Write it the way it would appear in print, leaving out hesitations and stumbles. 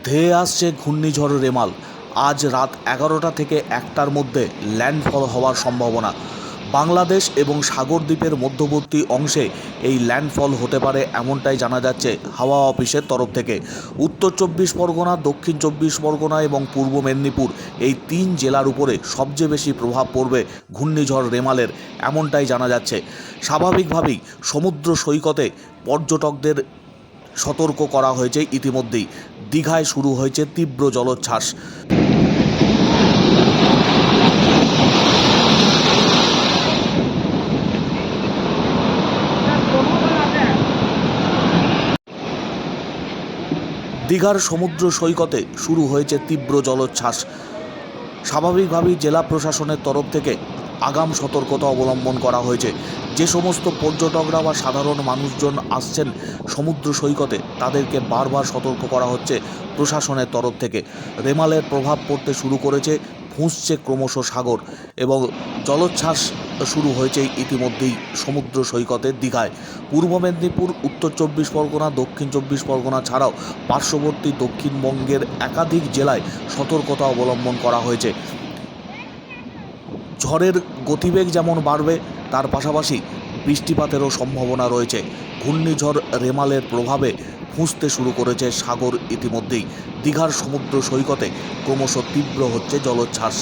ধেয়ে আসছে ঘূর্ণিঝড় রেমাল। আজ রাত 11টা থেকে 1টার মধ্যে ল্যান্ডফল হওয়ার সম্ভাবনা। বাংলাদেশ এবং সাগরদ্বীপের মধ্যবর্তী অংশে এই ল্যান্ডফল হতে পারে এমনটাই জানা যাচ্ছে হাওয়া অফিসের তরফ থেকে। উত্তর 24 পরগনা, দক্ষিণ 24 পরগনা এবং পূর্ব মেদিনীপুর এই 3 জেলার উপরে সবচেয়ে বেশি প্রভাব পড়বে ঘূর্ণিঝড় রেমালের, এমনটাই জানা যাচ্ছে। স্বাভাবিকভাবেই সমুদ্র সৈকতে পর্যটকদের সতর্ক করা হয়েছে ইতিমধ্যেই। দীঘায় শুরু হয়েছে তীব্র জলোচ্ছ্বাস। দীঘার সমুদ্র সৈকতে শুরু হয়েছে তীব্র জলোচ্ছ্বাস। স্বাভাবিকভাবেই জেলা প্রশাসনের তরফ থেকে আগাম সতর্কতা অবলম্বন করা হয়েছে। যে সমস্ত পর্যটকরা বা সাধারণ মানুষজন আসছেন সমুদ্র সৈকতে তাদেরকে বারবার সতর্ক করা হচ্ছে প্রশাসনের তরফ থেকে। রেমালের প্রভাব পড়তে শুরু করেছে, ফুঁসছে ক্রমশ সাগর এবং জলোচ্ছ্বাস শুরু হয়েছে ইতিমধ্যেই সমুদ্র সৈকতের দীঘায়। পূর্ব মেদিনীপুর, উত্তর 24 পরগনা, দক্ষিণ 24 পরগনা ছাড়াও পার্শ্ববর্তী দক্ষিণবঙ্গের একাধিক জেলায় সতর্কতা অবলম্বন করা হয়েছে। ঝড়ের গতিবেগ যেমন বাড়বে তার পাশাপাশি বৃষ্টিপাতেরও সম্ভাবনা রয়েছে। ঘূর্ণিঝড় রেমালের প্রভাবে ফুঁসতে শুরু করেছে সাগর ইতিমধ্যেই। দীঘার সমুদ্র সৈকতে ক্রমশ তীব্র হচ্ছে জলোচ্ছ্বাস।